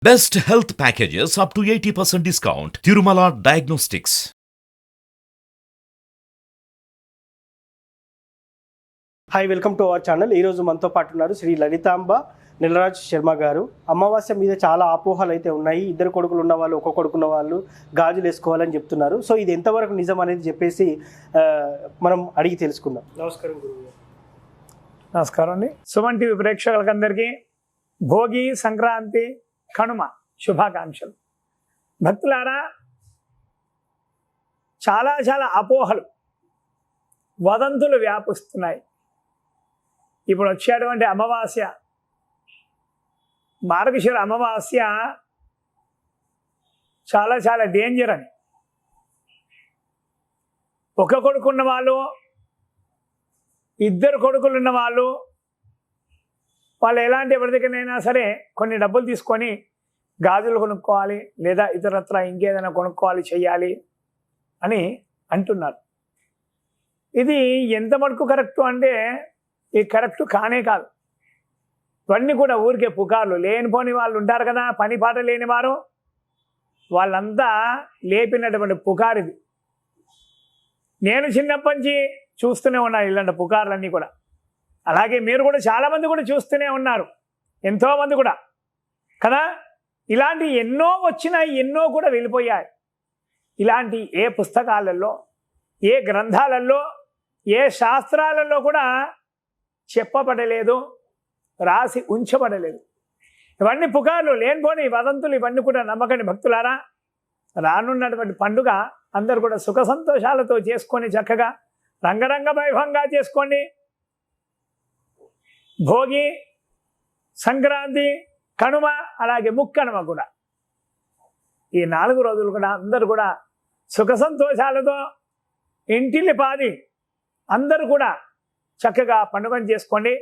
Best health packages up to 80% discount. Tirumala Diagnostics. Hi, welcome to our channel. ఈరోజు మనతో పాటు ఉన్నారు శ్రీ లలితాంబ నిలరాజ్ శర్మ గారు. అమావాస్య మీద చాలా అపోహలు అయితే ఉన్నాయి. ఇద్దరు కొడుకులు ఉన్న వాళ్ళు, ఒక కొడుకున్న వాళ్ళు గాజులు వేసుకోవాలని చెప్తున్నారు. సో ఇది ఎంతవరకు నిజం అనేది చెప్పేసి మనం అడిగి తెలుసుకుందాం. నమస్కారం గురువు గారు. నమస్కారం అండి. సుమన్ టీవీ ప్రేక్షకులకందరికీ భోగి, సంక్రాంతి, కనుమ శుభాకాంక్షలు. భక్తులారా, చాలా చాలా అపోహలు, వదంతులు వ్యాపిస్తున్నాయి. ఇప్పుడు వచ్చేటువంటి అమావాస్య, మార్గశిర అమావాస్య చాలా చాలా డేంజర్ అని. ఒక కొడుకున్న వాళ్ళు, ఇద్దరు కొడుకులున్న వాళ్ళు ఎలాంటి ఎవరి దగ్గరైనా సరే కొన్ని డబ్బులు తీసుకొని గాజులు కొనుక్కోవాలి, లేదా ఇతరత్ర ఇంకేదైనా కొనుక్కోవాలి, చెయ్యాలి అని అంటున్నారు. ఇది ఎంత మటుకు కరెక్టు అంటే ఇది కరెక్టు కానే కాదు. ఇవన్నీ కూడా ఊరికే పుకార్లు. లేనిపోని వాళ్ళు ఉంటారు కదా, పని పాట లేని వారు, వాళ్ళంతా లేపినటువంటి పుకారు ఇది. నేను చిన్నప్పటి నుంచి చూస్తూనే ఉన్నాను ఇలాంటి పుకార్లన్నీ కూడా. అలాగే మీరు కూడా చాలామంది కూడా చూస్తూనే ఉన్నారు, ఎంతోమంది కూడా కదా. ఇలాంటి ఎన్నో వచ్చినాయి, ఎన్నో కూడా వెళ్ళిపోయాయి. ఇలాంటి ఏ పుస్తకాలలో, ఏ గ్రంథాలలో, ఏ శాస్త్రాలలో కూడా చెప్పబడలేదు, రాసి ఉంచబడలేదు. ఇవన్నీ పుకార్లు, లేనిపోని వదంతులు. ఇవన్నీ కూడా నమ్మకండి భక్తులారా. రానున్నటువంటి పండుగ అందరూ కూడా సుఖ సంతోషాలతో చేసుకొని చక్కగా రంగరంగ వైభవంగా చేసుకోండి. భోగి, సంక్రాంతి, కనుమ, అలాగే ముక్కనుమ కూడా, ఈ 4 రోజులు కూడా అందరూ కూడా సుఖ సంతోషాలతో ఇంటిల్లి పాది అందరూ కూడా చక్కగా పండుగను చేసుకోండి.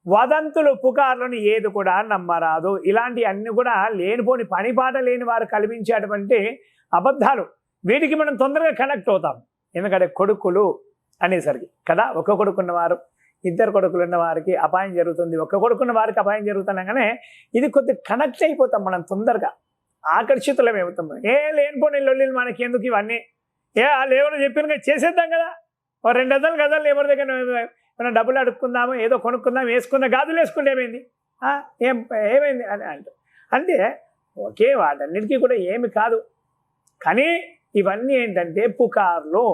వదంతులు, పుకార్లను ఏది కూడా నమ్మరాదు. ఇలాంటి అన్ని కూడా లేనిపోని పని పాట లేని వారు కల్పించేటువంటి అబద్ధాలు. వీటికి మనం తొందరగా కనెక్ట్ అవుతాం. ఎందుకంటే కొడుకులు అనేసరికి కదా, ఒక కొడుకున్నవారు, ఇద్దరు కొడుకులు ఉన్న వారికి అపాయం జరుగుతుంది, ఒక్క కొడుకున్న వారికి అపాయం జరుగుతుండగానే ఇది కొద్దిగా కనెక్ట్ అయిపోతాం. మనం తొందరగా ఆకర్షితులమవుతాం. లేనిపోని లొల్లిలు మనకి ఎందుకు ఇవన్నీ, వాళ్ళు ఎవరు చెప్పిన చేసేద్దాం కదా. 2 గదాలు ఎవరి దగ్గర ఏమైనా డబ్బులు అడుక్కుందాము, ఏదో కొనుక్కుందాం, వేసుకుందాం, గాజులు వేసుకుంటే ఏమైంది, ఏమైంది అని అంటే ఓకే, వాటన్నిటికీ కూడా ఏమి కాదు. కానీ ఇవన్నీ ఏంటంటే పుకార్లు,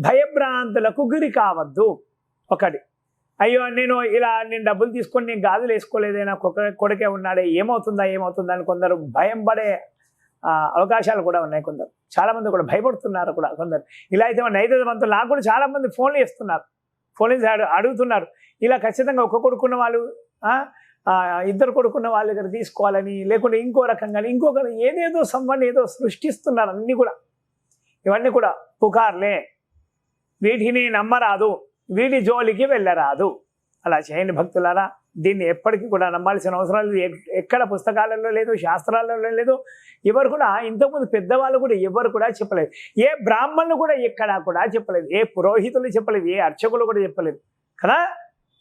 భయభ్రాంతులకు గురి కావద్దు. ఒకటి, అయ్యో నేను డబ్బులు తీసుకొని నేను గాజులు వేసుకోలేదైనా కొడుకే ఉన్నాడే, ఏమవుతుందా అని కొందరు భయం పడే అవకాశాలు కూడా ఉన్నాయి. కొందరు చాలామంది కూడా భయపడుతున్నారు కూడా. కొందరు ఇలా అయితే నైతికవంతులు నాకు కూడా చాలామంది ఫోన్లు చేస్తున్నారు, ఫోన్ చేసి అడుగుతున్నారు. ఇలా ఖచ్చితంగా ఒక కొడుకున్న వాళ్ళు, ఇద్దరు కొడుకున్న వాళ్ళ దగ్గర తీసుకోవాలని, లేకుంటే ఇంకో రకంగా ఇంకొకరు ఏదేదో ఏదో సృష్టిస్తున్నారు. అన్నీ కూడా ఇవన్నీ కూడా పుకార్లే. వీటిని నమ్మరాదు, వీటి జోలికి వెళ్ళరాదు. అలా చేయండి భక్తులారా. దీన్ని ఎప్పటికీ కూడా నమ్మాల్సిన అవసరం లేదు. ఎక్కడ పుస్తకాలలో లేదు, శాస్త్రాలలో లేదు. ఎవరు కూడా, ఇంతకుముందు పెద్దవాళ్ళు కూడా ఎవరు కూడా చెప్పలేదు. ఏ బ్రాహ్మణులు కూడా ఎక్కడా కూడా చెప్పలేదు, ఏ పురోహితులు చెప్పలేదు, ఏ అర్చకులు కూడా చెప్పలేదు కదా.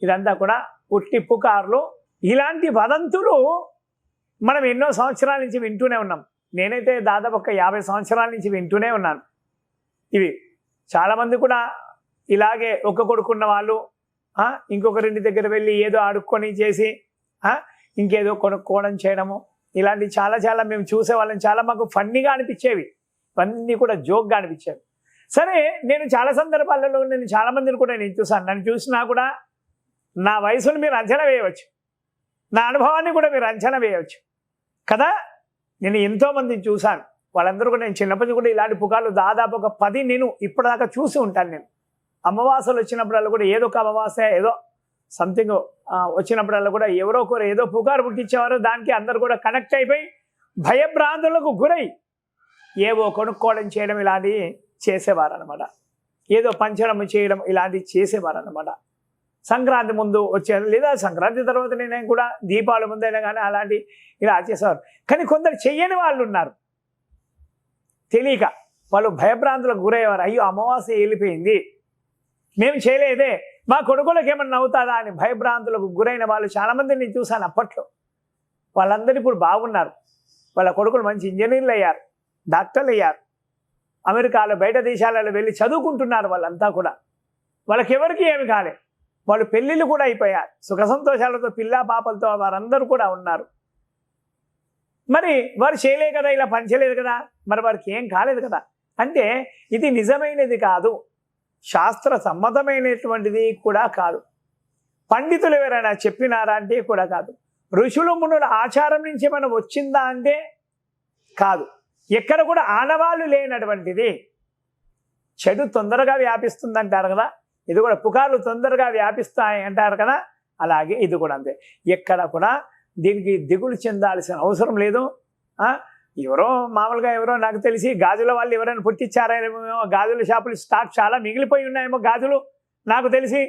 ఇదంతా కూడా ఉట్టి పుకార్లు. ఇలాంటి వదంతులు మనం ఎన్నో సంవత్సరాల నుంచి వింటూనే ఉన్నాం. నేనైతే దాదాపు ఒక 50 సంవత్సరాల నుంచి వింటూనే ఉన్నాను. ఇవి చాలామంది కూడా ఇలాగే ఒక కొడుకున్న వాళ్ళు ఇంకొకరింటి దగ్గర వెళ్ళి ఏదో అడుక్కొని చేసి ఇంకేదో కొనుక్కోవడం చేయడము, ఇలాంటి చాలా చాలా మేము చూసేవాళ్ళం. చాలా మాకు ఫన్నీగా అనిపించేవి, ఇవన్నీ కూడా జోక్గా అనిపించేవి. సరే, నేను చాలా సందర్భాలలో నేను చాలామందిని కూడా నేను చూసాను. నన్ను చూసినా కూడా నా వయసును మీరు అంచనా వేయవచ్చు, నా అనుభవాన్ని కూడా మీరు అంచనా వేయవచ్చు కదా. నేను ఎంతోమందిని చూశాను. వాళ్ళందరూ కూడా, నేను చిన్నప్పటి కూడా ఇలాంటి పుకార్లు దాదాపు ఒక 10 నేను ఇప్పటిదాకా చూసి ఉంటాను. నేను అమావాస్యలు వచ్చినప్పుడల్లా కూడా, ఏదో ఒక అమావాస్య ఏదో సంథింగ్ వచ్చినప్పుడల్లా కూడా ఎవరో ఒకరు ఏదో పుకారు పుట్టించేవారు. దానికి అందరు కూడా కనెక్ట్ అయిపోయి భయభ్రాంతులకు గురై ఏవో కొనుక్కోవడం చేయడం ఇలాంటివి చేసేవారు అనమాట. ఏదో పంచడం చేయడం ఇలాంటివి చేసేవారు అనమాట. సంక్రాంతి ముందు వచ్చే, లేదా సంక్రాంతి తర్వాత నేను కూడా దీపావళి ముందైనా కానీ అలాంటి ఇలా చేసేవారు. కానీ కొందరు చెయ్యని వాళ్ళు ఉన్నారు, తెలియక వాళ్ళు భయభ్రాంతులకు గురయ్యేవారు. అయ్యో, అమావాస్య వెళ్ళిపోయింది, మేము చేయలేదే, మా కొడుకులకు ఏమన్నా అవుతుందా అని భయభ్రాంతులకు గురైన వాళ్ళు చాలామంది నేను చూశాను అప్పట్లో. వాళ్ళందరూ ఇప్పుడు బాగున్నారు. వాళ్ళ కొడుకులు మంచి ఇంజనీర్లు అయ్యారు, డాక్టర్లు అయ్యారు, అమెరికాలో బయట దేశాలలో వెళ్ళి చదువుకుంటున్నారు. వాళ్ళంతా కూడా వాళ్ళకి ఎవరికి ఏమి కాలే, వాళ్ళు పెళ్ళిళ్ళు కూడా అయిపోయారు, సుఖ సంతోషాలతో పిల్ల పాపలతో వారందరూ కూడా ఉన్నారు. మరి వారు చేయలే కదా, ఇలా పంచలేదు కదా, మరి వారికి ఏం కాలేదు కదా అంటే ఇది నిజమైనది కాదు, శాస్త్ర సమ్మతమైనటువంటిది కూడా కాదు. పండితులు ఎవరైనా చెప్పినారా అంటే కూడా కాదు. ఋషులు మునుల ఆచారం నుంచి మనం వచ్చిందా అంటే కాదు. ఎక్కడ కూడా ఆనవాళ్ళు లేనటువంటిది. చెడు తొందరగా వ్యాపిస్తుంది అంటారు కదా, ఇది కూడా పుకార్లు తొందరగా వ్యాపిస్తాయి అంటారు కదా, అలాగే ఇది కూడా అంతే. ఎక్కడ కూడా దీనికి దిగులు చెందాల్సిన అవసరం లేదు. ఎవరో మామూలుగా ఎవరో నాకు తెలిసి గాజుల వాళ్ళు ఎవరైనా పుట్టించారేమో, గాజుల షాపులు స్టాక్ చాలా మిగిలిపోయి ఉన్నాయేమో గాజులు. నాకు తెలిసి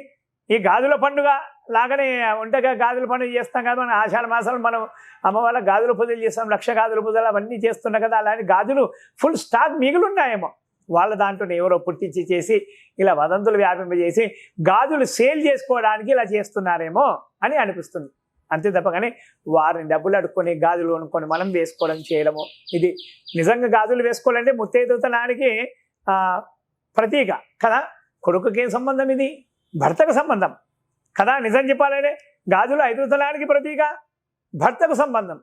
ఈ గాజుల పండుగ లాగానే ఒంటగా గాజుల పండుగ చేస్తాం కదా మనం, ఆషాఢ మాసాలు మనం అమ్మ వాళ్ళ గాజుల పూజలు చేస్తాం, లక్ష గాజుల పూజలు అవన్నీ చేస్తున్నాం కదా, అలాంటి గాజులు ఫుల్ స్టాక్ మిగిలి ఉన్నాయేమో. వాళ్ళ దాంట్లో ఎవరో పుట్టించి చేసి ఇలా వదంతులు వ్యాపింపజేసి గాజులు సేల్ చేసుకోవడానికి ఇలా చేస్తున్నారేమో అని అనిపిస్తుంది. అంతే తప్ప కానీ వారిని డబ్బులు అడుక్కొని గాజులు కొనుక్కొని మనం వేసుకోవడం చేయడము, ఇది నిజంగా గాజులు వేసుకోవాలంటే ముత్తైదుతనానికి ప్రతీక కదా. కొడుకుకి ఏం సంబంధం, ఇది భర్తకు సంబంధం కదా. నిజం చెప్పాలంటే గాజులు ఐదుతనానికి ప్రతీక, భర్తకు సంబంధం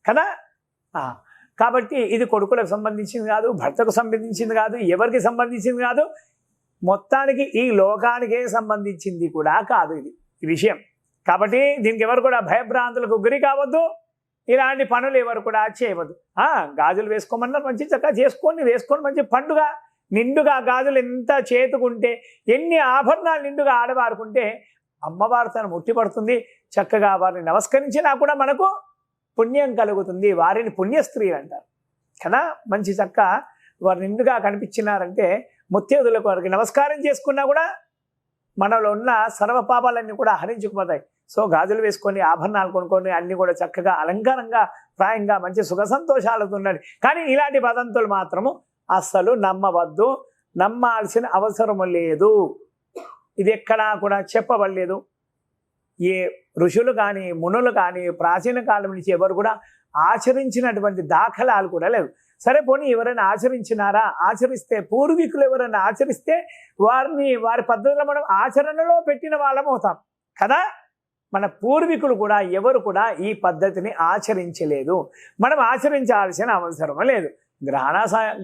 కదా. కాబట్టి ఇది కొడుకులకు సంబంధించింది కాదు, భర్తకు సంబంధించింది కాదు, ఎవరికి సంబంధించింది కాదు, మొత్తానికి ఈ లోకానికే సంబంధించింది కూడా కాదు ఇది ఈ విషయం. కాబట్టి దీనికి ఎవరు కూడా భయభ్రాంతులకు గురి కావద్దు, ఇలాంటి పనులు ఎవరు కూడా చేయవద్దు. గాజులు వేసుకోమన్నారు, మంచి చక్కగా వేసుకొని మంచి పండుగ నిండుగా గాజులు ఎంత చేతుకుంటే, ఎన్ని ఆభరణాలు నిండుగా ఆడవారుకుంటే అమ్మవారు తను ముట్టిపడుతుంది. చక్కగా వారిని నమస్కరించినా కూడా మనకు పుణ్యం కలుగుతుంది. వారిని పుణ్యస్త్రీలు అంటారు కదా. మంచి చక్క వారు నిండుగా కనిపించినారంటే ముత్తైదులకు వారికి నమస్కారం చేసుకున్నా కూడా మనలో ఉన్న సర్వ పాపాలన్నీ కూడా హరించుకుపోతాయి. సో గాజులు వేసుకొని ఆభరణాలు కొనుక్కొని అన్నీ కూడా చక్కగా అలంకారంగా ప్రాయంగా మంచి సుఖ సంతోషాలతో ఉండండి. కానీ ఇలాంటి వదంతులు మాత్రము అస్సలు నమ్మవద్దు, నమ్మాల్సిన అవసరం లేదు. ఇది ఎక్కడా కూడా చెప్పబడలేదు. ఏ ఋషులు కానీ మునులు కానీ ప్రాచీన కాలం నుంచి ఎవరు కూడా ఆచరించినటువంటి దాఖలాలు కూడా లేవు. సరే పోనీ ఎవరైనా ఆచరించినారా, ఆచరిస్తే పూర్వీకులు ఎవరైనా ఆచరిస్తే వారి పద్ధతిలో మనం ఆచరణలో పెట్టిన వాళ్ళం అవుతాం కదా. మన పూర్వీకులు కూడా ఎవరు కూడా ఈ పద్ధతిని ఆచరించలేదు, మనం ఆచరించాల్సిన అవసరం లేదు.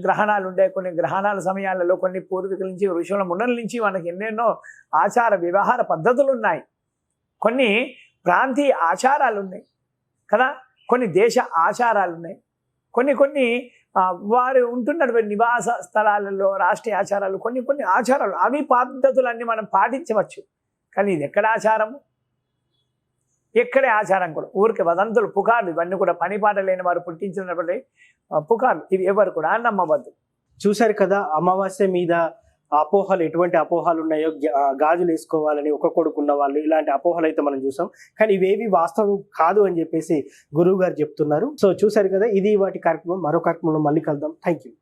గ్రహణాలు ఉండే కొన్ని గ్రహణాల సమయాలలో కొన్ని పూర్వీకుల నుంచి ఋషుల మునుల నుంచి మనకి ఎన్నెన్నో ఆచార వ్యవహార పద్ధతులు ఉన్నాయి, కొన్ని ప్రాంతీయ ఆచారాలు ఉన్నాయి కదా, కొన్ని దేశ ఆచారాలు ఉన్నాయి, కొన్ని వారు ఉంటున్నటువంటి నివాస స్థలాలలో రాష్ట్రీయ ఆచారాలు, కొన్ని ఆచారాలు, అవి పద్ధతులన్నీ మనం పాటించవచ్చు. కానీ ఇది ఎక్కడ ఆచారము, ఎక్కడే ఆచారం కూడా ఊరికి వదంతులు పుకార్లు ఇవన్నీ కూడా పనిపాట లేని వారు పుట్టించినటువంటి పుకార్లు, ఇవి ఎవరు కూడా నమ్మవద్దు. చూశారు కదా అమావాస్య మీద అపోహలు, ఎటువంటి అపోహలు ఉన్నాయో, గాజులు వేసుకోవాలని ఒక కొడుకున్న వాళ్ళు, ఇలాంటి అపోహలు అయితే మనం చూసాం. కానీ ఇవేవి వాస్తవం కాదు అని చెప్పేసి గురువు గారు చెప్తున్నారు. సో చూశారు కదా, ఇది వాటి కార్యక్రమం. మరో కార్యక్రమంలో మళ్ళీ కలుద్దాం. Thank you.